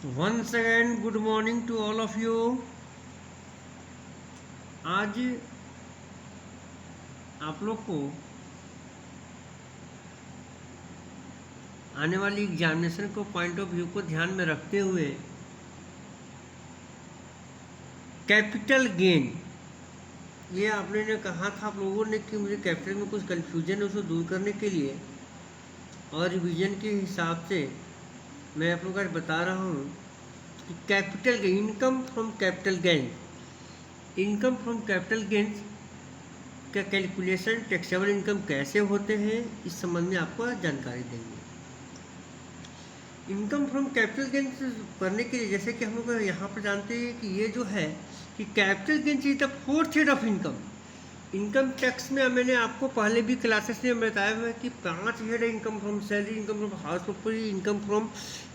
Once again, good morning to all of you. आज आप लोग को आने वाली एग्जामिनेशन को पॉइंट ऑफ व्यू को ध्यान में रखते हुए कैपिटल गेन, ये आपने ने कहा था आप लोगों ने कि मुझे कैपिटल में कुछ कन्फ्यूजन है, उसको दूर करने के लिए और रिवीजन के हिसाब से मैं आप लोगों को आज बता रहा हूँ कि capital gain, income from capital gain, income from capital gains का कैलकुलेशन, टैक्सेबल इनकम कैसे होते हैं, इस संबंध में आपको जानकारी देंगे। इनकम फ्रॉम कैपिटल गेन्स करने के लिए जैसे कि हम लोग यहाँ पर जानते हैं कि ये जो है कि capital gains is the fourth head of income. Income tax में मैंने आपको पहले भी क्लासेस में बताया हुआ है कि 5 हेड है income from salary, income from house property, income from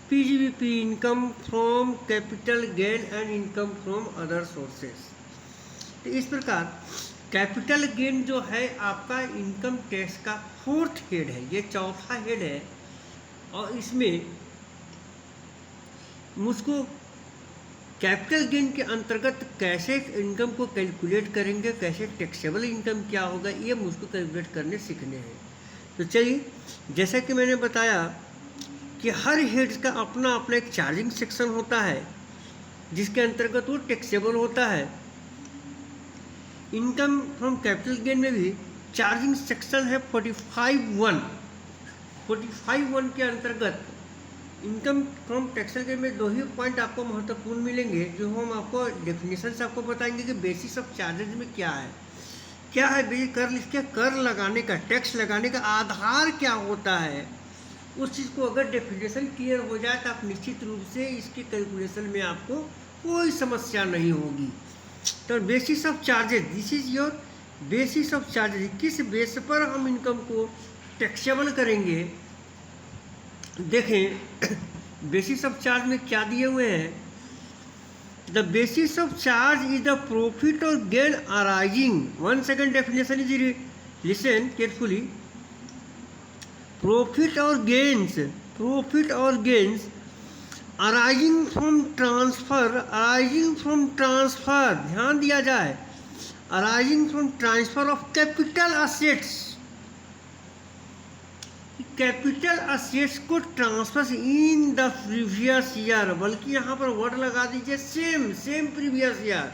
PGBP, income from capital gain and income from other sources. तो इस प्रकार कैपिटल गेन जो है आपका इनकम टैक्स का फोर्थ हेड है, ये चौथा हेड है और इसमें मुझको कैपिटल गेन के अंतर्गत कैसे इनकम को कैलकुलेट करेंगे, कैसे टैक्सेबल इनकम क्या होगा, ये मुझको कैलकुलेट करने सीखने हैं। तो चलिए, जैसा कि मैंने बताया कि हर हेड का अपना अपना एक चार्जिंग सेक्शन होता है जिसके अंतर्गत वो टैक्सेबल होता है। इनकम फ्रॉम कैपिटल गेन में भी चार्जिंग सेक्शन है 45(1). 45(1) के अंतर्गत इनकम फ्रॉम टैक्सेबल गेन में दो ही पॉइंट आपको महत्वपूर्ण मिलेंगे, जो हम आपको डेफिनेशन से आपको बताएंगे कि बेसिस ऑफ चार्जेज में क्या है बेसिक कर लिखिए, कर लगाने का, टैक्स लगाने का आधार क्या होता है। उस चीज़ को अगर डेफिनेशन क्लियर हो जाए तो आप निश्चित रूप से इसके कैलकुलेशन में आपको कोई समस्या नहीं होगी। तो basis of charges, this is your basis of charges, किस बेस पर हम इनकम को टैक्सेबल करेंगे। देखें बेसिस ऑफ चार्ज में क्या दिए हुए हैं। The basis of charge is the profit और gain arising, one second definition is, listen carefully, profit और गेन्स अराइजिंग फ्रॉम ट्रांसफर, ध्यान दिया जाए, arising from transfer of capital assets, capital assets को transfer in the previous year, बल्कि यहाँ पर word लगा दीजिए same previous year,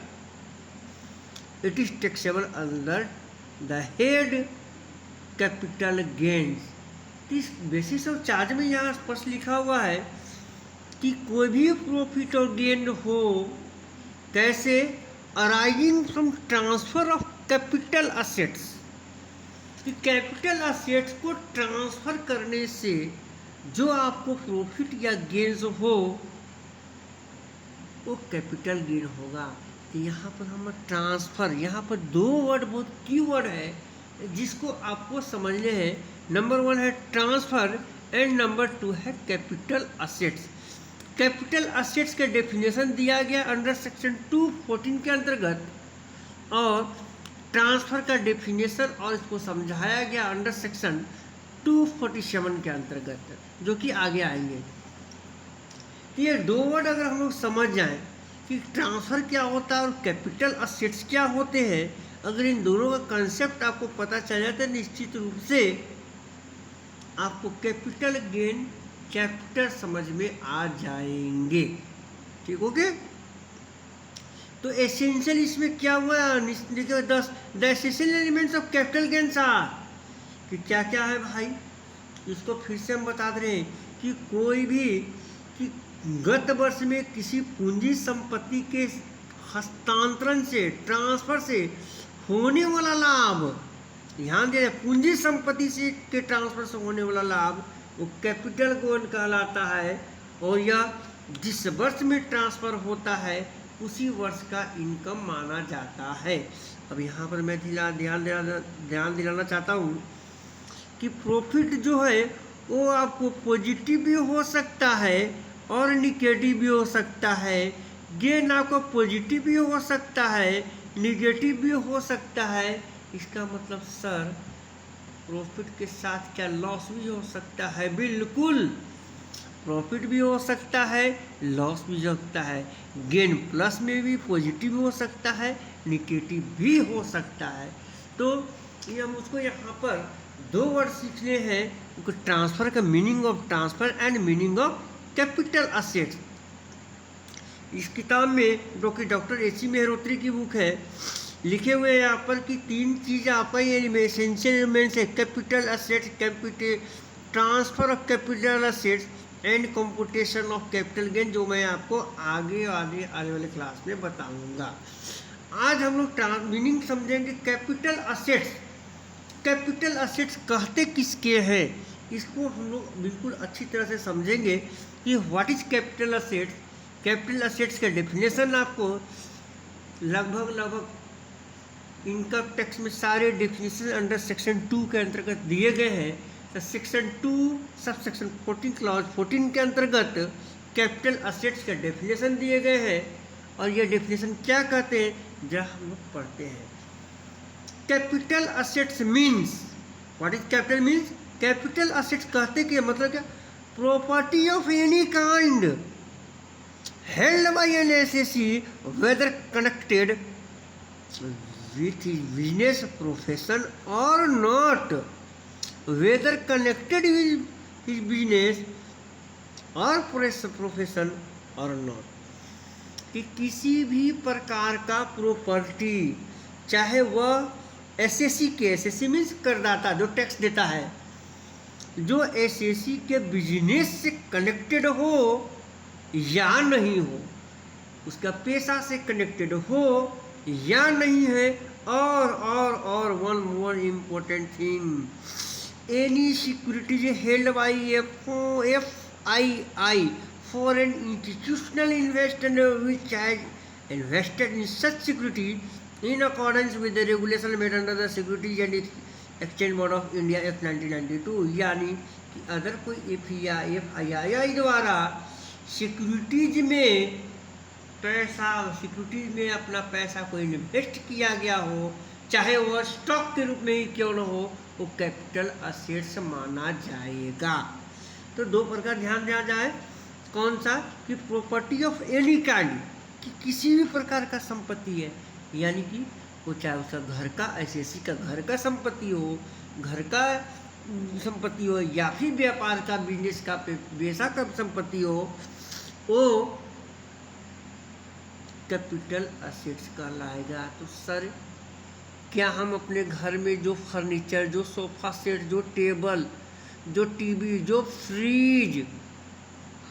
it is taxable under the head capital gains. इस बेसिस ऑफ चार्ज में यहाँ स्पष्ट लिखा हुआ है कि कोई भी प्रॉफिट और गेन हो, कैसे, arising from transfer of capital assets, कि कैपिटल असेट्स को ट्रांसफर करने से जो आपको प्रॉफिट या गेन्स हो वो कैपिटल गेन होगा। तो यहाँ पर हम ट्रांसफर, यहाँ पर दो वर्ड बहुत की वर्ड है जिसको आपको समझने हैं। नंबर 1 है ट्रांसफर एंड नंबर 2 है कैपिटल असेट्स। कैपिटल असेट्स का डेफिनेशन दिया गया अंडर सेक्शन 214 के अंतर्गत और ट्रांसफ़र का डेफिनेशन और इसको समझाया गया अंडर सेक्शन 247 के अंतर्गत, जो कि आगे आएंगे। ये दो वर्ड अगर हम लोग समझ जाएं कि ट्रांसफ़र क्या होता है और कैपिटल असेट्स क्या होते हैं, अगर इन दोनों का कंसेप्ट आपको पता चल जाए तो निश्चित रूप से आपको कैपिटल गेन चैप्टर समझ में आ जाएंगे। ठीक, ओके। तो एसेंशियल इसमें क्या हुआ, 10 the essential elements of capital gains are, कि क्या क्या है भाई, इसको फिर से हम बता दे रहे हैं कि कोई भी कि गत वर्ष में किसी पूंजी संपत्ति के हस्तांतरण से, ट्रांसफर से होने वाला लाभ, ध्यान दे, पूंजी संपत्ति से के ट्रांसफर से होने वाला लाभ वो कैपिटल गेन कहलाता है, और यह जिस वर्ष में ट्रांसफर होता है उसी वर्ष का इनकम माना जाता है। अब यहाँ पर मैं ध्यान दिलाना चाहता हूँ कि प्रॉफिट जो है वो आपको पॉजिटिव भी हो सकता है और निगेटिव भी हो सकता है। गेन आपको पॉजिटिव भी हो सकता है, निगेटिव भी हो सकता है। इसका मतलब सर प्रॉफिट के साथ क्या लॉस भी हो सकता है? बिल्कुल। प्रॉफिट भी हो सकता है, लॉस भी हो सकता है, गेन प्लस में भी पॉजिटिव हो सकता है, निगेटिव भी हो सकता है। तो ये हम उसको यहाँ पर दो वर्ड सीखने हैं, ट्रांसफ़र का meaning of transfer and meaning of capital assets. इस किताब में जो कि डॉक्टर एच सी मेहरोत्री की बुक है, लिखे हुए हैं यहाँ पर कि तीन चीज़ आपका ये एसेंशियल एलिमेंट्स है, capital assets, capital transfer of capital assets and computation of capital gain, जो मैं आपको आगे आने वाले क्लास में बताऊंगा। आज हम लोग मीनिंग समझेंगे कैपिटल असेट्स। कैपिटल असेट्स कहते किसके हैं, इसको हम लोग बिल्कुल अच्छी तरह से समझेंगे कि what is capital assets. Capital assets का डेफिनेशन आपको लगभग इनकम टैक्स में सारे डेफिनेशन अंडर सेक्शन 2 के अंतर्गत दिए गए हैं। तो सेक्शन 2 सब सेक्शन 14 क्लॉज 14 के अंतर्गत कैपिटल असेट्स का डेफिनेशन दिए गए हैं। और ये डेफिनेशन क्या कहते हैं जब हम लोग पढ़ते हैं। Capital assets means, what is capital means, capital assets कहते कि मतलब क्या, property of any kind held by an SSE whether connected with his business profession or not, whether connected with his business or profession or not, कि किसी भी प्रकार का property, चाहे वह एसएससी के, एसएससी मीन्स करदाता जो टैक्स देता है, जो एसएससी के बिजनेस से कनेक्टेड हो या नहीं हो, उसका पेशा से कनेक्टेड हो या नहीं है, और one more important thing, any securities held by FII foreign institutional investor which has invested in such security in accordance with the regulation made under the securities and exchange board of India act 1992। यानी कि अगर कोई FII द्वारा securities में पैसा, securities में अपना पैसा कोई इन्वेस्ट किया गया हो, चाहे वह स्टॉक के रूप में ही क्यों न हो, वो कैपिटल असेट्स माना जाएगा। तो दो प्रकार ध्यान दिया जाए, कौन सा, कि प्रॉपर्टी ऑफ एनी काइंड, कि किसी भी प्रकार का संपत्ति है, यानी कि वो चाहे उसका घर का, एसएससी का घर का संपत्ति हो, घर का संपत्ति हो, या फिर व्यापार का, बिजनेस का, पैसा का संपत्ति हो, वो कैपिटल असेट्स कहलाएगा। तो सर क्या हम अपने घर में जो फर्नीचर, जो सोफा सेट, जो टेबल, जो टीवी, जो फ्रिज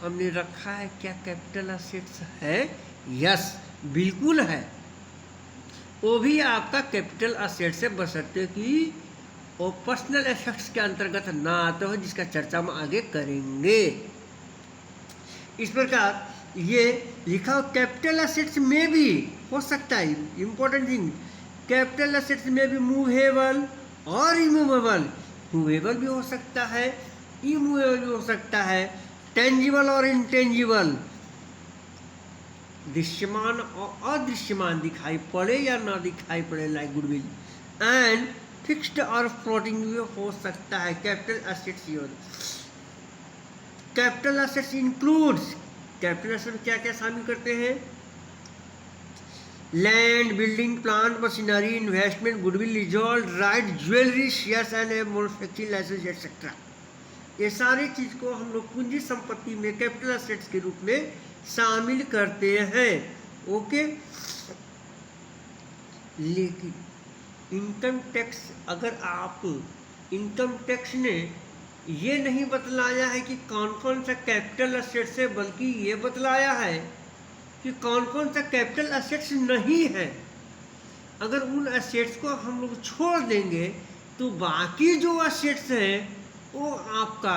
हमने रखा है, क्या कैपिटल असेट्स है? यस, बिल्कुल है। वो भी आपका कैपिटल असेट से बशर्ते कि वो पर्सनल एसेट्स के अंतर्गत ना आते हो, जिसका चर्चा हम आगे करेंगे। इस प्रकार ये लिखा हो कैपिटल असेट्स में भी हो सकता है, इंपॉर्टेंट थिंग, कैपिटल असेट्स में भी मूवेबल और इमूवेबल, मूवेबल भी हो सकता है, इमूवेबल भी हो सकता है, टेंजिबल और इंटेंजिबल, दृश्यमान और अदृश्यमान, दिखाई पड़े या ना दिखाई पड़े, लाइक गुडविल, एंड फिक्स्ड और फ्लोटिंग भी हो सकता है capital assets. Capital assets includes, capital assets क्या क्या शामिल करते हैं, land, building, plant, machinery, investment, goodwill, leasehold right, jewellery, shares and manufacturing licence etcetera. ये सारी चीज को हम लोग पूंजी संपत्ति में कैपिटल असेट्स के रूप में शामिल करते हैं। ओके, लेकिन इनकम टैक्स, अगर आप इनकम टैक्स ने ये नहीं बतलाया है कि कौन कौन सा कैपिटल असेट्स है, बल्कि ये बतलाया है कि कौन कौन सा कैपिटल असेट्स नहीं है। अगर उन असेट्स को हम लोग छोड़ देंगे तो बाकी जो असेट्स हैं वो आपका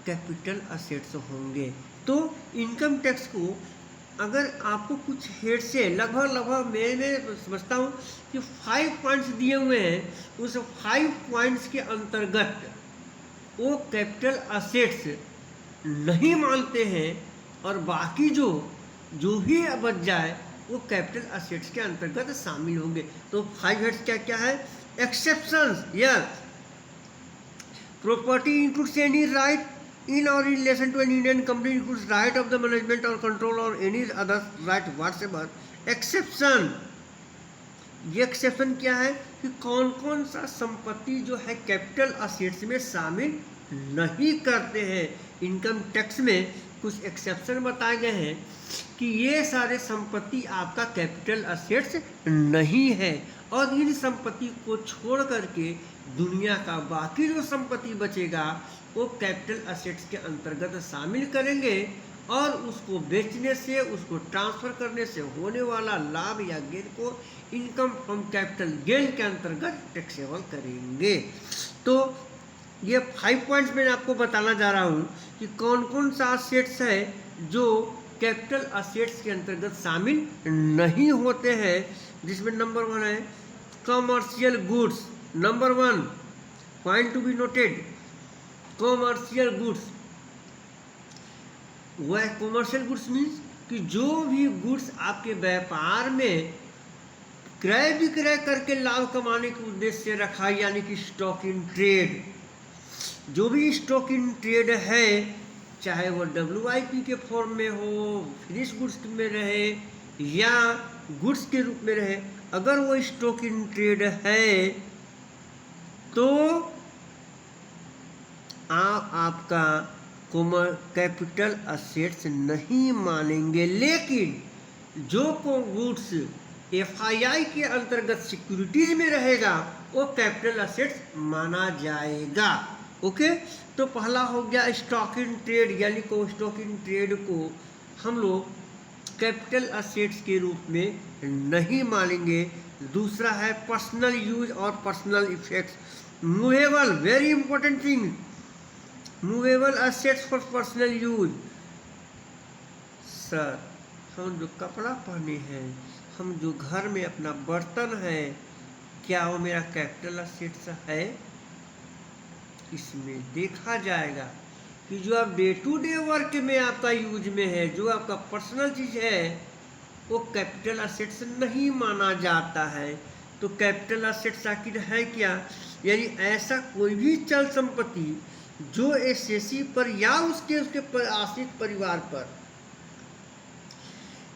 कैपिटल असेट्स होंगे। तो इनकम टैक्स को अगर आपको कुछ हेड से लगभग मैं समझता हूँ कि 5 पॉइंट्स दिए हुए हैं, उस 5 पॉइंट्स के अंतर्गत वो कैपिटल असेट्स नहीं मानते हैं, और बाकी जो भी बच जाए वो कैपिटल असेट्स के अंतर्गत शामिल होंगे। तो 5 हेड्स क्या क्या है, exceptions, yes, property includes any right in or in relation to an Indian company includes right of the management or control or any other right whatsoever exception। ये एक्सेप्शन क्या है कि कौन कौन सा संपत्ति जो है कैपिटल असेट्स में शामिल नहीं करते हैं। इनकम टैक्स में कुछ एक्सेप्शन बताए गए हैं कि ये सारे संपत्ति आपका कैपिटल असेट्स नहीं है, और इन संपत्ति को छोड़ करके दुनिया का बाकी जो संपत्ति बचेगा वो कैपिटल असेट्स के अंतर्गत शामिल करेंगे, और उसको बेचने से, उसको ट्रांसफ़र करने से होने वाला लाभ या गेन को इनकम फ्रॉम कैपिटल गेन के अंतर्गत टैक्सेबल करेंगे। तो ये 5 पॉइंट्स मैं आपको बताना जा रहा हूँ कि कौन कौन सा असेट्स है जो कैपिटल असेट्स के अंतर्गत शामिल नहीं होते हैं, जिसमें नंबर 1 है commercial goods. Number 1 point to be noted, commercial goods. वह कमर्शियल गुड्स मीन्स कि जो भी गुड्स आपके व्यापार में क्रय विक्रय करके लाभ कमाने के उद्देश्य से रखा, यानी कि स्टॉक इन ट्रेड। जो भी स्टॉक इन ट्रेड है, चाहे वो WIP के फॉर्म में हो, फिनिश गुड्स में रहे या गुड्स के रूप में रहे, अगर वो स्टॉक इन ट्रेड है तो आपका कैपिटल असेट्स नहीं मानेंगे। लेकिन जो को गुड्स FII के अंतर्गत सिक्योरिटीज में रहेगा वो कैपिटल असेट्स माना जाएगा। ओके, तो पहला हो गया स्टॉक इन ट्रेड, यानी को स्टॉक इन ट्रेड को हम लोग कैपिटल असेट्स के रूप में नहीं मानेंगे। दूसरा है पर्सनल यूज और personal effects. Movable, very important thing, movable assets for personal use. Sir, हम जो कपड़ा पहने हैं, हम जो घर में अपना बर्तन है, क्या वो मेरा कैपिटल असेट्स है? इसमें देखा जाएगा कि जो आप डे टू डे वर्क में आपका यूज में है, जो आपका पर्सनल चीज़ है, वो कैपिटल असेट्स नहीं माना जाता है। तो कैपिटल असेट्स आखिर है क्या? यानी ऐसा कोई भी चल संपत्ति जो SSC पर या उसके आश्रित परिवार पर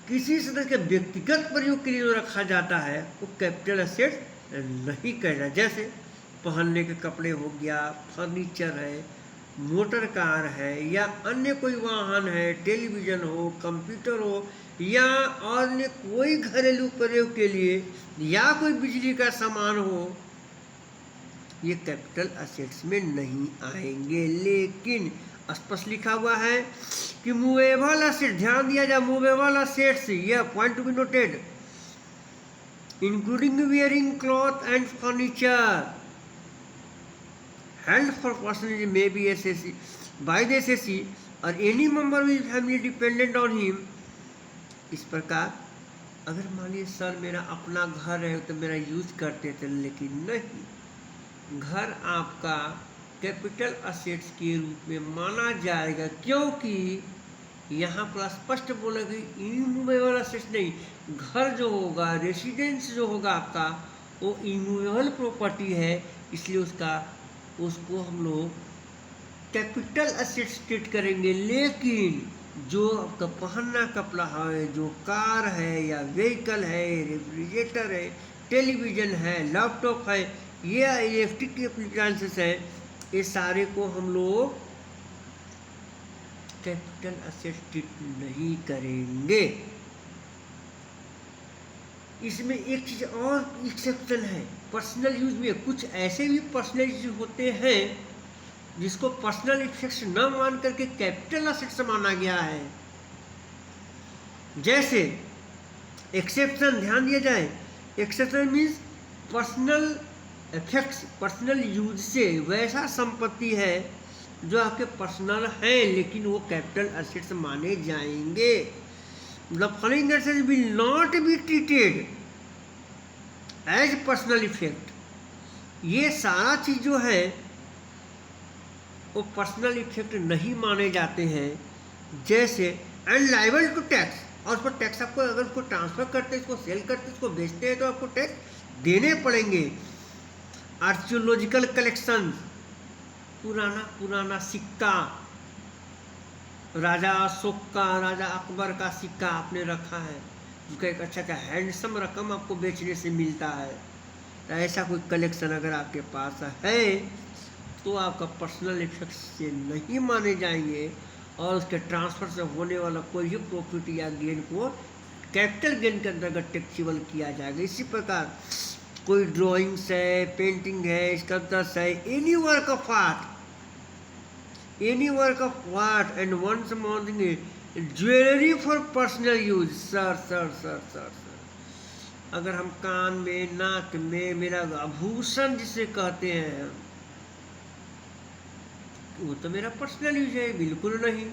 किसी सदस्य के व्यक्तिगत प्रयोग के लिए जो रखा जाता है वो कैपिटल असेट्स नहीं कहना। जैसे पहनने के कपड़े हो गया, फर्नीचर है, मोटर कार है, या अन्य कोई वाहन है, टेलीविज़न हो, कंप्यूटर हो, या अन्य कोई घरेलू प्रयोग के लिए, या कोई बिजली का सामान हो, ये कैपिटल असेट्स में नहीं आएंगे। लेकिन स्पष्ट लिखा हुआ है कि मूवेबल असेट, ध्यान दिया जाए, मूवेबल असेट्स, यह point to be noted, including wearing cloth and furniture held for personal use may be SSC by the SSC or any member of his family dependent on him। इस प्रकार अगर मानिए sir मेरा अपना घर है तो मेरा यूज करते थे, लेकिन नहीं, घर आपका कैपिटल असेट्स के रूप में माना जाएगा, क्योंकि यहाँ पर स्पष्ट बोला कि इमूवेबल असेट्स नहीं, घर जो होगा, रेसिडेंस जो होगा आपका, वो इमूवेबल प्रॉपर्टी है, इसलिए उसको हम लोग कैपिटल असेट्स ट्रीट करेंगे। लेकिन जो आपका पहनना कपड़ा है, जो कार है या व्हीकल है, रेफ्रिजरेटर है, टेलीविज़न है, लैपटॉप है, ये इलेक्ट्रिक एप्लायंसेस है, ये सारे को हम लोग कैपिटल असेट्स ट्रीट नहीं करेंगे। इसमें एक चीज़ और एक्सेप्शन है, पर्सनल यूज में कुछ ऐसे भी पर्सनल यूज होते हैं जिसको पर्सनल इफेक्ट्स न मान करके कैपिटल असेट्स माना गया है। जैसे एक्सेप्शन, ध्यान दिया जाए, exception means personal effects, personal use से वैसा संपत्ति है जो आपके पर्सनल है लेकिन वो कैपिटल असेट्स माने जाएंगे। The following assets will not be treated as personal effect। ये सारा चीज जो है वो पर्सनल इफेक्ट नहीं माने जाते हैं। जैसे एंड लाइबल टू टैक्स, और उस पर टैक्स आपको, अगर उसको ट्रांसफर करते हैं, इसको सेल करते हैं, इसको बेचते हैं तो आपको टैक्स देने पड़ेंगे। आर्कियोलॉजिकल कलेक्शन, पुराना सिक्का, राजा अशोक का, राजा अकबर का सिक्का आपने रखा है, उसका एक अच्छा का हैंडसम रकम आपको बेचने से मिलता है, तो ऐसा कोई कलेक्शन अगर आपके पास है तो आपका पर्सनल इफेक्ट से नहीं माने जाएंगे और उसके ट्रांसफ़र से होने वाला कोई भी प्रॉफिट या गेन को कैपिटल गेन के अंतर्गत टैक्सेबल किया जाएगा। इसी प्रकार कोई ड्राइंग्स है, पेंटिंग है, स्कल्पचर्स है, any work of art and once amounting jewellery for personal use. Sir अगर हम कान में, नाक में, मेरा आभूषण जिसे कहते हैं, वो तो मेरा पर्सनल यूज है, बिल्कुल नहीं।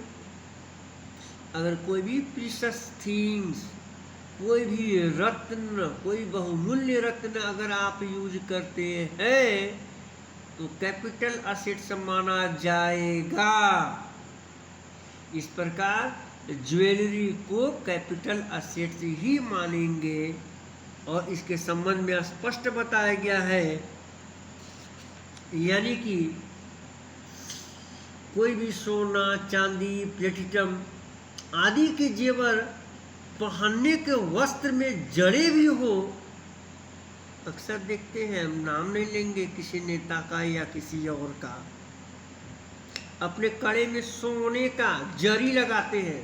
अगर कोई भी प्रीशियस थिंग्स, कोई भी रत्न, कोई बहुमूल्य रत्न अगर आप यूज करते हैं तो कैपिटल असेट्स माना जाएगा। इस प्रकार ज्वेलरी को कैपिटल असेट्स ही मानेंगे और इसके संबंध में स्पष्ट बताया गया है, यानी कि कोई भी सोना, चांदी, प्लेटिनम आदि के जेवर पहनने के वस्त्र में जड़े भी हो, अक्सर देखते हैं, हम नाम नहीं लेंगे किसी नेता का या किसी और का, अपने कड़े में सोने का जरी लगाते हैं,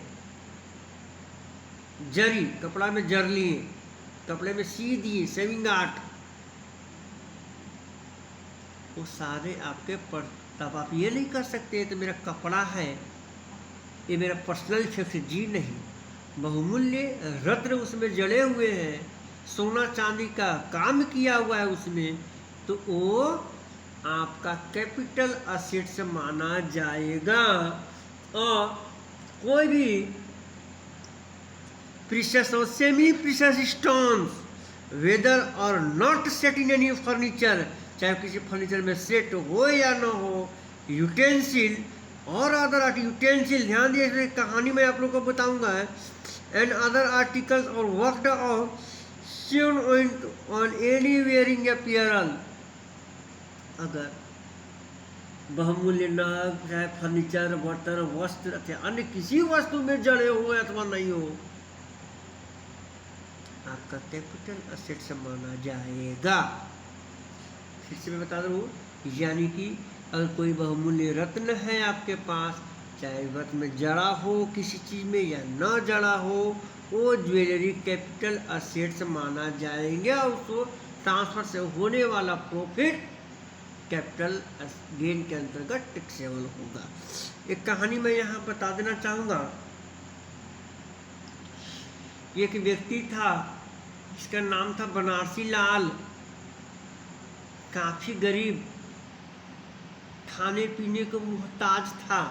जरी कपड़ा में जर लिए, कपड़े में सी दिए, सेविंग आर्ट, वो सारे आपके पर। तब आप ये नहीं कर सकते तो मेरा कपड़ा है, ये मेरा पर्सनल इफेक्ट जी नहीं। बहुमूल्य रत्न उसमें जड़े हुए हैं, सोना चांदी का काम किया हुआ है उसमें, तो वो आपका कैपिटल असेट्स माना जाएगा। और कोई भी प्रीशियस और सेमी प्रीशियस स्टोन्स वेदर और not set in any furniture, चाहे किसी फर्नीचर में सेट हो या ना हो, यूटेंसिल और अदर आर्ट यूटेंसिल, ध्यान दिए, कहानी में आप लोग को बताऊंगा, एंड अदर आर्टिकल्स और worked of seen on any wearing apparel. अगर बहुमूल्य नग, चाहे फर्नीचर, बर्तन, वस्त्र अथवा अन्य किसी वस्तु में जड़े हो अथवा नहीं हो, आपका कैपिटल असेट्स माना जाएगा। फिर से मैं बता दूँ, यानी कि अगर कोई बहुमूल्य रत्न है आपके पास, चाहे रत्न में जड़ा हो किसी चीज़ में या न जड़ा हो, वो ज्वेलरी कैपिटल असेट्स माना जाएंगे और उसको ट्रांसफर से होने वाला प्रॉफिट कैपिटल गेन के अंतर्गत टैक्सेबल होगा। एक कहानी मैं यहाँ बता देना चाहूँगा। एक व्यक्ति था, इसका नाम था बनारसी लाल, काफ़ी गरीब, खाने पीने को मुहताज था।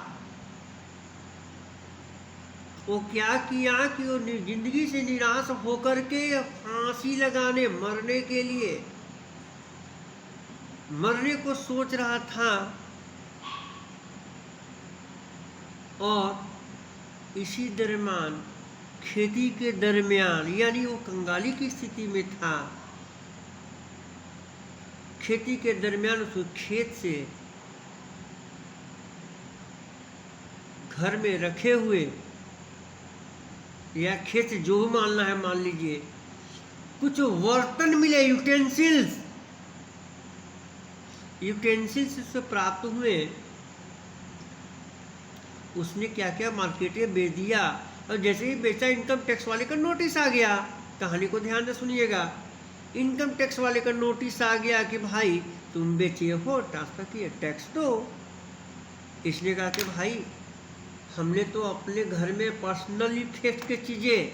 वो क्या किया कि वो जिंदगी से निराश होकर के फांसी लगाने, मरने के लिए मरने को सोच रहा था, और इसी दरमियान खेती के दरमियान, यानी वो कंगाली की स्थिति में था, खेती के दरमियान उसको खेत से घर में रखे हुए या खेत जो मानना है मान लीजिए, कुछ बर्तन मिले, यूटेंसिल्स से प्राप्त हुए। उसने क्या क्या मार्केट में बेच दिया, और जैसे ही बेचा इनकम टैक्स वाले का नोटिस आ गया। कहानी को ध्यान से सुनिएगा। इनकम टैक्स वाले का नोटिस आ गया कि भाई तुम बेचे हो, ट्रांसफर किए, टैक्स दो। इसने कहा कि भाई हमने तो अपने घर में पर्सनल इफेक्ट की चीज़ें,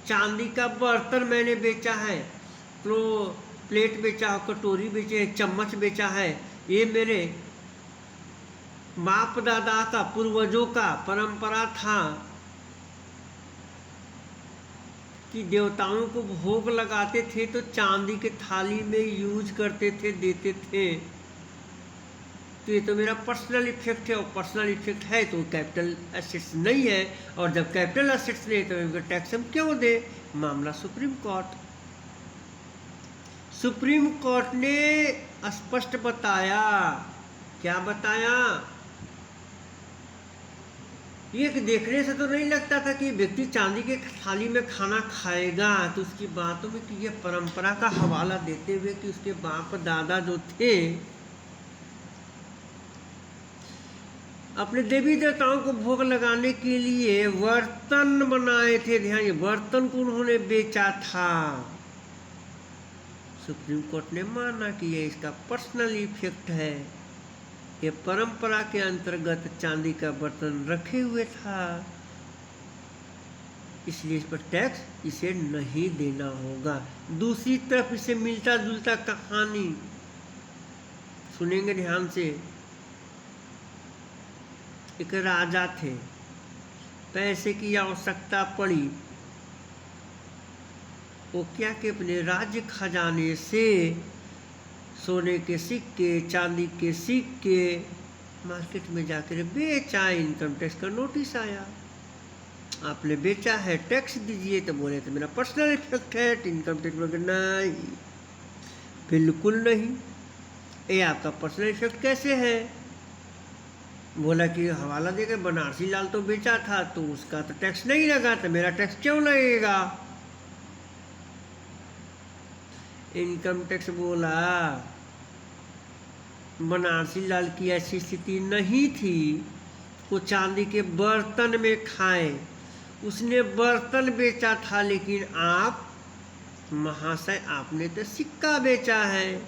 चांदी का बर्तन मैंने बेचा है, तो प्लेट बेचा है, कटोरी बेचे है, चम्मच बेचा है, ये मेरे बाप दादा का, पूर्वजों का परंपरा था कि देवताओं को भोग लगाते थे तो चांदी के थाली में यूज करते थे, देते थे। तो ये तो मेरा पर्सनल इफेक्ट है, और पर्सनल इफेक्ट है तो कैपिटल एसेट्स नहीं है, और जब कैपिटल एसेट्स नहीं तो इनका टैक्स हम क्यों दे। मामला सुप्रीम कोर्ट ने स्पष्ट बताया। क्या बताया? ये देखने से तो नहीं लगता था कि व्यक्ति चांदी के थाली में खाना खाएगा, तो उसकी बातों में कि ये परंपरा का हवाला देते हुए कि उसके बाप दादा जो थे अपने देवी देवताओं को भोग लगाने के लिए बर्तन बनाए थे। ध्यान, ये बर्तन को उन्होंने बेचा था। सुप्रीम कोर्ट ने माना कि ये इसका पर्सनल इफेक्ट है, ये परंपरा के अंतर्गत चांदी का बर्तन रखे हुए था, इसलिए इस पर टैक्स इसे नहीं देना होगा। दूसरी तरफ इसे मिलता जुलता कहानी सुनेंगे ध्यान से। एक राजा थे, पैसे की आवश्यकता पड़ी, वो क्या कि अपने राज्य खजाने से सोने के सिक्के, चांदी के सिक्के मार्केट में जाकर बेचा। इनकम टैक्स का नोटिस आया, आपने बेचा है, टैक्स दीजिए। तो बोले तो मेरा पर्सनल इफेक्ट है, इनकम टैक्स वगैरह नहीं, बिल्कुल नहीं। ये आपका पर्सनल इफेक्ट कैसे है? बोला कि हवाला देकर बनारसी लाल तो बेचा था, तो उसका तो टैक्स नहीं लगा, तो मेरा टैक्स क्यों लगेगा? इनकम टैक्स बोला बनारसी लाल की ऐसी स्थिति नहीं थी, वो चांदी के बर्तन में खाए, उसने बर्तन बेचा था, लेकिन आप महाशय आपने तो सिक्का बेचा है,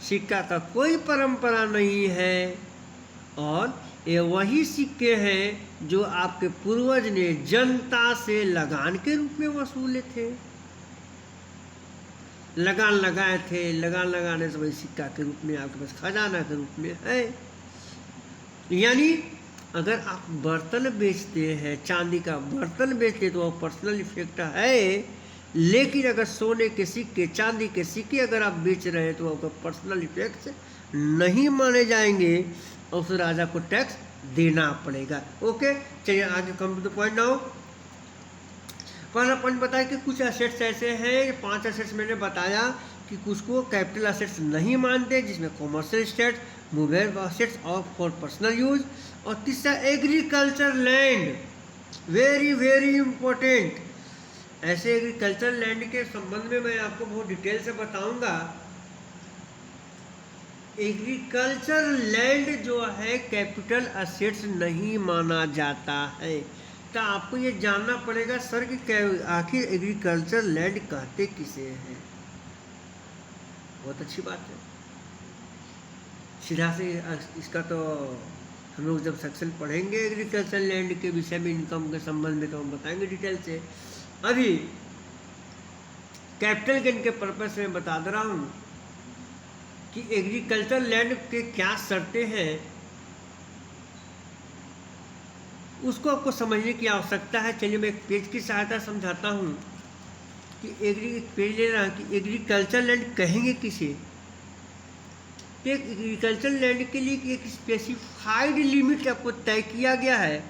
सिक्का का कोई परंपरा नहीं है, और ये वही सिक्के हैं जो आपके पूर्वज ने जनता से लगान के रूप में वसूले थे, लगान लगाए थे, लगान लगाने से वही सिक्का के रूप में आपके पास खजाना के रूप में है। यानी अगर आप बर्तन बेचते हैं, चांदी का बर्तन बेचते तो वह पर्सनल इफेक्ट है, लेकिन अगर सोने के सिक्के, चांदी के सिक्के अगर आप बेच रहे हैं तो आपका पर्सनल इफेक्ट नहीं माने जाएंगे और उस राजा को टैक्स देना पड़ेगा। ओके, चलिए आगे come to the point now. पहला पॉइंट बताया कि कुछ असेट्स ऐसे हैं, 5 असेट्स मैंने बताया कि कुछ को कैपिटल असेट्स नहीं मानते, जिसमें कॉमर्शियल एस्टेट्स, मूवेबल असेट्स और फॉर पर्सनल यूज। और तीसरा agriculture land, very very important. ऐसे एग्रीकल्चर लैंड के संबंध में मैं आपको बहुत डिटेल से बताऊंगा। एग्रीकल्चर लैंड जो है कैपिटल असेट्स नहीं माना जाता है, तो आपको ये जानना पड़ेगा सर कि आखिर एग्रीकल्चर लैंड कहते किसे हैं। बहुत अच्छी बात है, सीधा से इसका तो हम लोग जब सेक्शन पढ़ेंगे एग्रीकल्चर लैंड के विषय में, इनकम के संबंध में, तो हम बताएंगे डिटेल से। अभी कैपिटल गेन के पर्पज से मैं बता दे रहा हूँ कि एग्रीकल्चर लैंड के क्या शर्तें हैं, उसको आपको समझने की आवश्यकता है। चलिए मैं एक पेज की सहायता समझाता हूँ कि पेज ले रहा कि एग्रीकल्चर लैंड कहेंगे किसे। तो एग्रीकल्चर लैंड के लिए एक स्पेसिफाइड लिमिट आपको तय किया गया है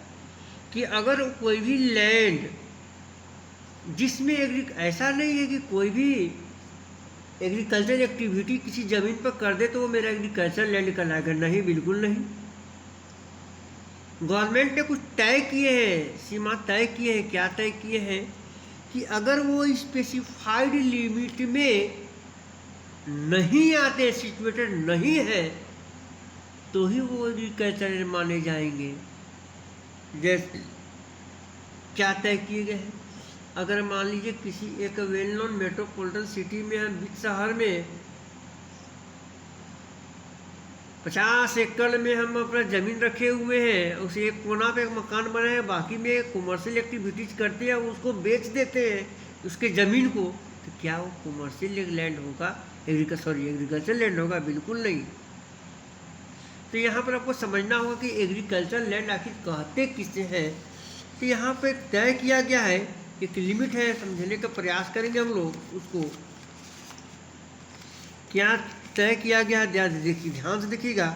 कि अगर कोई भी लैंड जिसमें ऐसा नहीं है कि कोई भी एग्रीकल्चर एक्टिविटी किसी ज़मीन पर कर दे तो वो मेरा एग्रीकल्चर लैंड कहलाएगा, नहीं, बिल्कुल नहीं। गवर्नमेंट ने कुछ तय किए हैं, सीमा तय किए हैं। क्या तय किए हैं कि अगर वो स्पेसिफाइड लिमिट में नहीं आते, सिचुएटेड नहीं है, तो ही वो एग्रीकल्चर माने जाएंगे। जैसे क्या तय किए गए हैं, अगर मान लीजिए किसी एक वेल नोन मेट्रोपॉलिटन सिटी में, हम बिग शहर में 50 एकड़ में हम अपना ज़मीन रखे हुए हैं, उस एक कोना पे एक मकान बना है, बाकी में कॉमर्शियल एक्टिविटीज़ करते हैं, उसको बेच देते हैं उसके ज़मीन को, तो क्या वो कॉमर्शियल लैंड होगा? एग्रीकल्चर लैंड होगा? बिल्कुल नहीं। तो यहाँ पर आपको समझना होगा कि एग्रीकल्चर लैंड आखिर कहते किसे हैं। तो यहाँ पर तय किया गया है, एक लिमिट है, समझने का प्रयास करेंगे हम लोग उसको। क्या तय किया गया, ध्यान से देखिएगा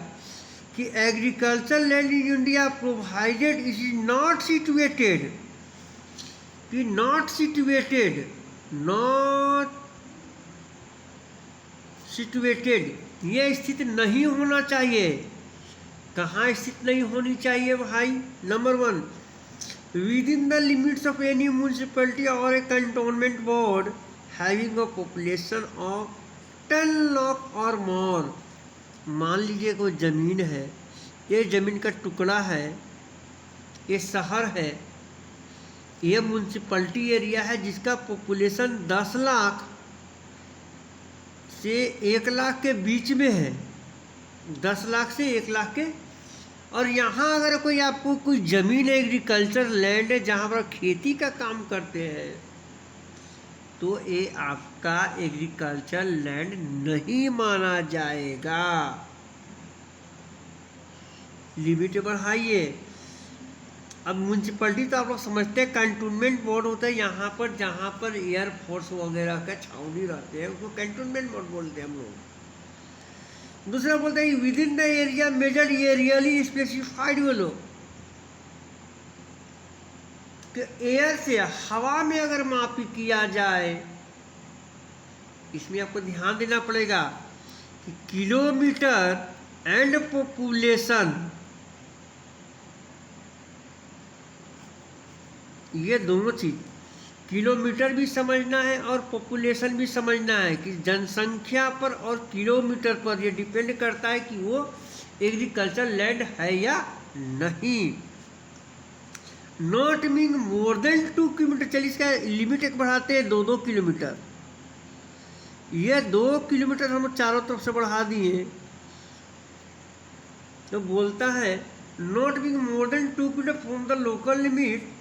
कि agriculture land in India provided is not situated, कि नॉट सिचुएटेड, ये स्थित नहीं होना चाहिए। कहाँ स्थित नहीं होनी चाहिए भाई? Number 1, within the limits of any municipality or a cantonment board having a population of 10 lakh और मोर। मान लीजिए कोई ज़मीन है, ये ज़मीन का टुकड़ा है, ये शहर है, ये म्यूनसिपैलिटी एरिया है जिसका पॉपुलेशन 10 लाख से 1 लाख के बीच में है, 10 लाख से 1 लाख के। और यहाँ अगर कोई आपको कोई ज़मीन एग्रीकल्चर लैंड है जहाँ पर खेती का काम करते हैं, तो ये आपका एग्रीकल्चर लैंड नहीं माना जाएगा। लिमिट बढ़ाइए। अब म्यूनसिपैलिटी तो आप लोग समझते हैं, कैंटोनमेंट बोर्ड होता है यहाँ पर जहाँ पर एयरफोर्स वगैरह का छावनी रहते हैं, उसको कैंटोनमेंट बोर्ड बोलते हैं हम लोग। दूसरा बोलते हैं within the area major aerially specified वो लोग कि एयर से हवा में अगर मापी किया जाए, इसमें आपको ध्यान देना पड़ेगा कि किलोमीटर एंड पॉपुलेशन, ये दोनों चीज, किलोमीटर भी समझना है और पॉपुलेशन भी समझना है कि जनसंख्या पर और किलोमीटर पर ये डिपेंड करता है कि वो एग्रीकल्चर लैंड है या नहीं। Not mean more than 2 kilometre. चलिए इसका लिमिट एक बढ़ाते हैं 2 किलोमीटर। ये 2 किलोमीटर हम चारों तरफ से बढ़ा दिए तो बोलता है not mean more than 2 kilometre from the local limit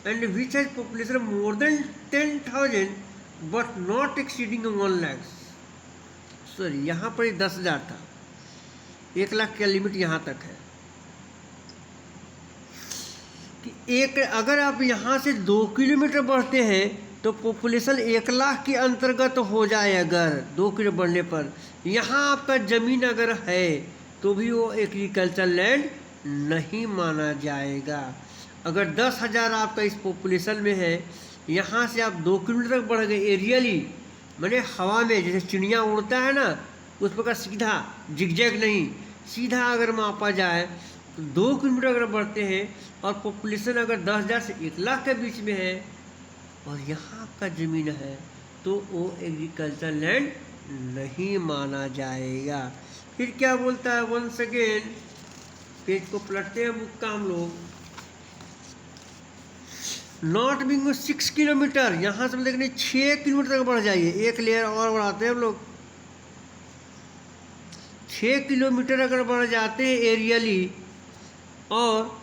and which has population more than 10,000 but not exceeding 1 lakh. Sorry, यहाँ पर 10,000 था, 1 लाख का लिमिट यहाँ तक है कि एक, अगर आप यहाँ से 2 किलोमीटर बढ़ते हैं तो पॉपुलेशन 1 लाख के अंतर्गत हो जाए। अगर 2 किलोमीटर बढ़ने पर यहाँ आपका ज़मीन अगर है तो भी वो एग्रीकल्चर लैंड नहीं माना जाएगा। अगर 10,000 आपका इस पॉपुलेशन में है, यहाँ से आप 2 किलोमीटर तक बढ़ गए एरियली, मैंने हवा में जैसे चिड़िया उड़ता है ना, उस प्रकार सीधा जिगजैग नहीं, सीधा अगर मापा जाए तो 2 किलोमीटर अगर बढ़ते हैं और पॉपुलेशन अगर 10,000 से 1 लाख के बीच में है और यहाँ आपका ज़मीन है तो वो एग्रीकल्चर लैंड नहीं माना जाएगा। फिर क्या बोलता है, वंस अगेन पेज को पलटते हैं बुक का हम लोग। नॉट बिंग 6 किलोमीटर, यहाँ से देखने 6 किलोमीटर तक बढ़ जाइए, एक लेयर और बढ़ाते हैं हम लोग। 6 किलोमीटर अगर बढ़ जाते हैं एरियली और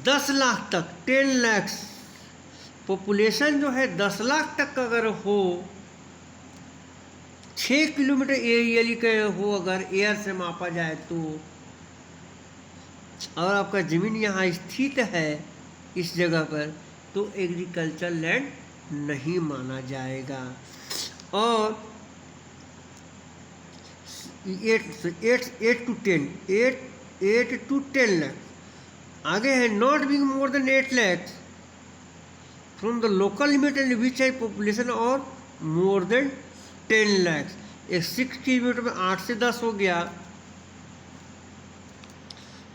10 लाख तक, 10 लाख पॉपुलेशन जो है 10 लाख तक अगर हो, 6 किलोमीटर एरियली के हो अगर एयर से मापा जाए तो, और आपका ज़मीन यहाँ स्थित है इस जगह पर, तो एग्रीकल्चर लैंड नहीं माना जाएगा। और 8 to 10 लाख आगे है। Not being more then 8 lakh from the local limit and which है पॉपुलेशन और मोर देन 10 लाख। 6 किलोमीटर में 8 से 10 हो गया।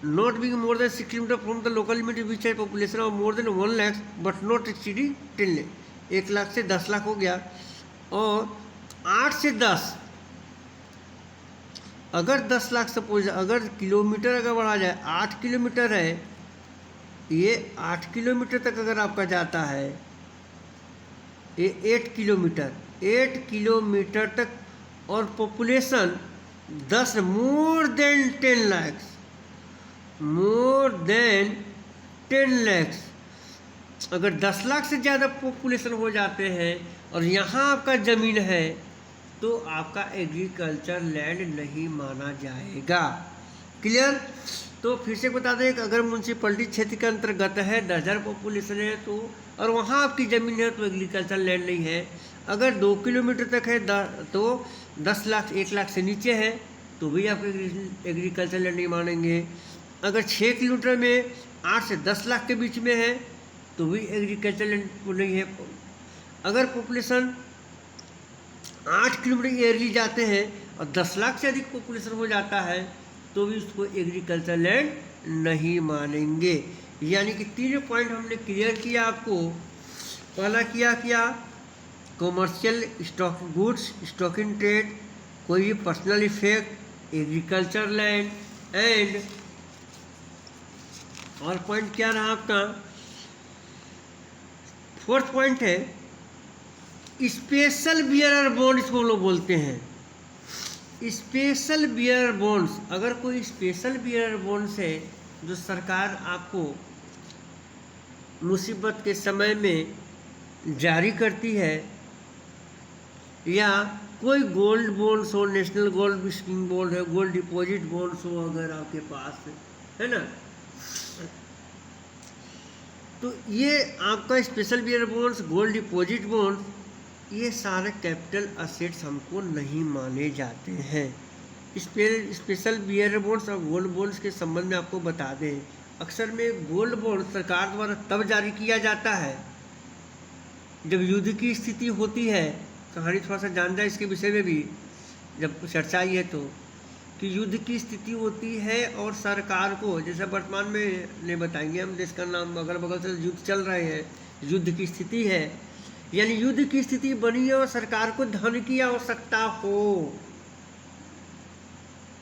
Not being more than 6 kilometre from the local limit which है population of more than 1 lakh but not exceeding 10 lakh. 1 lakh से 10 लाख हो गया। और 8 से 10, अगर 10 लाख सपोज, अगर किलोमीटर अगर बढ़ा जाए, 8 किलोमीटर है, ये 8 किलोमीटर तक अगर आपका जाता है, ये 8 किलोमीटर तक, और population 10 more than 10 lakh, more than 10 lakh, अगर 10 लाख से ज़्यादा पॉपुलेशन हो जाते हैं और यहाँ आपका ज़मीन है तो आपका एग्रीकल्चर लैंड नहीं माना जाएगा। क्लियर? तो फिर से बता दें कि अगर म्यूनसिपैलिटी क्षेत्र के अंतर्गत है, 10,000 पॉपुलेशन है तो, और वहाँ आपकी ज़मीन है तो एग्रीकल्चर लैंड नहीं है। अगर 2 किलोमीटर तक है तो 10 लाख 1 लाख से नीचे है तो भी आप एग्रीकल्चर लैंड नहीं मानेंगे। अगर 6 किलोमीटर में 8 से 10 लाख के बीच में है तो भी एग्रीकल्चर लैंड नहीं है। अगर पॉपुलेशन 8 किलोमीटर एरिया जाते हैं और 10 लाख से अधिक पॉपुलेशन हो जाता है तो भी उसको एग्रीकल्चर लैंड नहीं मानेंगे। यानी कि 3 पॉइंट हमने क्लियर किया आपको। पहला क्या commercial stock goods, stock in trade, कोई भी personal effect, agriculture land and, और पॉइंट क्या रहा आपका, 4th पॉइंट है स्पेशल बियरर बॉन्ड, इसको लोग बोलते हैं स्पेशल बियरर बॉन्ड्स। अगर कोई स्पेशल बियरर बॉन्ड्स है जो सरकार आपको मुसीबत के समय में जारी करती है, या कोई गोल्ड बॉन्ड्स हो, नेशनल गोल्ड स्कीम बॉन्ड है, गोल्ड डिपॉजिट बॉन्ड्स हो अगर आपके पास है ना, तो ये आपका special bearer bonds, gold deposit bond, ये सारे कैपिटल असेट्स हमको नहीं माने जाते हैं। स्पेशल बियर बॉन्ड्स और गोल्ड बॉन्ड्स के संबंध में आपको बता दें, अक्सर में गोल्ड बॉन्ड सरकार द्वारा तब जारी किया जाता है जब युद्ध की स्थिति होती है। कहानी थोड़ा सा जान जाए इसके विषय में भी, जब चर्चा आई है तो, कि युद्ध की स्थिति होती है और सरकार को, जैसे वर्तमान में नहीं बताएंगे हम, देश का नाम अगल बगल से युद्ध चल रहे हैं, युद्ध की स्थिति है, यानी युद्ध की स्थिति बनी है और सरकार को धन की आवश्यकता हो।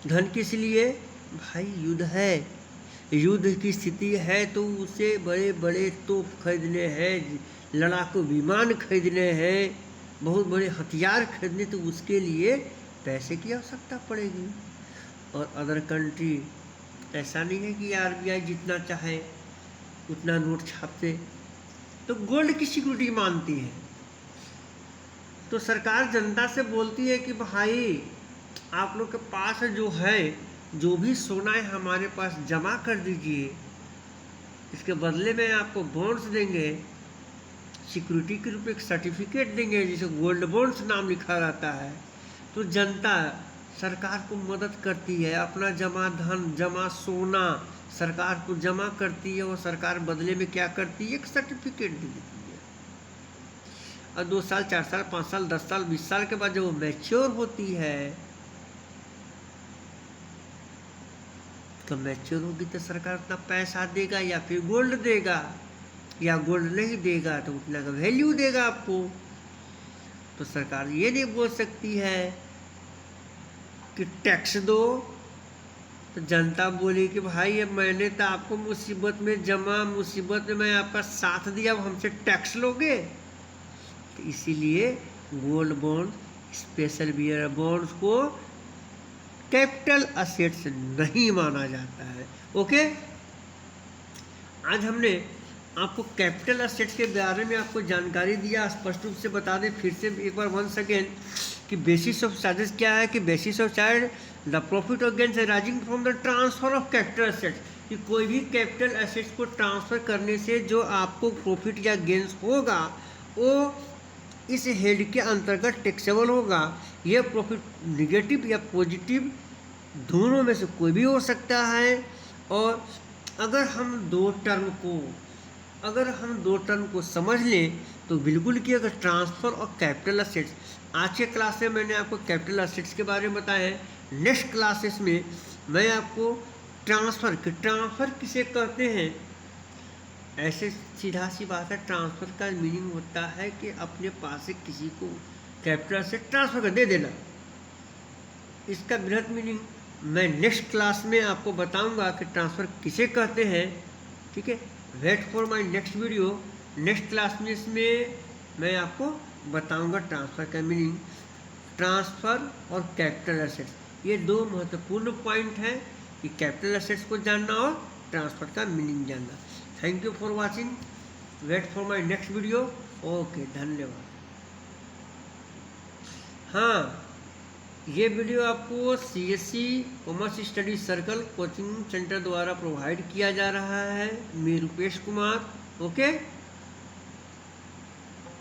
धन किस लिए भाई? युद्ध है, युद्ध की स्थिति है तो उसे बड़े बड़े तोप खरीदने हैं, लड़ाकू विमान खरीदने हैं, बहुत बड़े हथियार खरीदने, तो उसके लिए पैसे की आवश्यकता पड़ेगी। और अदर कंट्री ऐसा नहीं है कि आरबीआई जितना चाहे उतना नोट छापते, तो गोल्ड की सिक्योरिटी मानती है। तो सरकार जनता से बोलती है कि भाई आप लोग के पास जो है, जो भी सोना है हमारे पास जमा कर दीजिए, इसके बदले में आपको बॉन्ड्स देंगे, सिक्योरिटी के रूप में एक सर्टिफिकेट देंगे जिसे गोल्ड बॉन्ड्स नाम लिखा रहता है। तो जनता सरकार को मदद करती है, अपना जमा धन, जमा सोना सरकार को जमा करती है, और सरकार बदले में क्या करती है? एक सर्टिफिकेट दे देती है। और 2 साल, 4 साल, 5 साल, 10 साल, 20 साल के बाद जब वो मैच्योर होती है, तो मैच्योर होगी तो सरकार उतना पैसा देगा या फिर गोल्ड देगा, या गोल्ड नहीं देगा तो उतना का वैल्यू देगा आपको। तो सरकार ये नहीं बोल सकती है कि टैक्स दो, तो जनता बोली कि भाई अब मैंने तो आपको मुसीबत में जमा, मुसीबत में मैं आपका साथ दिया, अब हमसे टैक्स लोगे। तो इसीलिए gold bond, special bearer bonds को कैपिटल असेट्स नहीं माना जाता है। ओके, आज हमने आपको कैपिटल असेट्स के बारे में आपको जानकारी दिया। स्पष्ट रूप से बता दें फिर से एक बार वंस अगेन कि बेसिस ऑफ चार्जेस क्या है, कि basis of charge the profit और gains arising from the transfer of capital assets, कि कोई भी कैपिटल असेट्स को ट्रांसफर करने से जो आपको प्रॉफिट या गेन्स होगा वो इस हेड के अंतर्गत टैक्सेबल होगा। यह प्रॉफिट निगेटिव या पॉजिटिव दोनों में से कोई भी हो सकता है। और अगर हम दो टर्म को समझ लें तो बिल्कुल कि अगर ट्रांसफ़र और कैपिटल असेट्स, आज के क्लास में मैंने आपको कैपिटल असेट्स के बारे में बताया है, नेक्स्ट क्लासेस में मैं आपको ट्रांसफ़र किसे कहते हैं, ऐसे सीधा सी बात है, ट्रांसफ़र का मीनिंग होता है कि अपने पास से किसी को कैपिटल असेट ट्रांसफ़र कर दे देना। इसका बृहद मीनिंग मैं नेक्स्ट क्लास में आपको बताऊंगा कि ट्रांसफ़र किसे कहते हैं। ठीक है, wait for my next video. Next class में इसमें मैं आपको बताऊंगा ट्रांसफ़र का मीनिंग, ट्रांसफ़र और कैपिटल असेट्स, ये दो महत्वपूर्ण पॉइंट हैं कि कैपिटल असेट्स को जानना और ट्रांसफ़र का मीनिंग जानना। Thank you for watching, wait for my next video. Okay, धन्यवाद। हाँ, ये वीडियो आपको CSC commerce study circle coaching centre द्वारा प्रोवाइड किया जा रहा है। मैं रूपेश कुमार। ओके।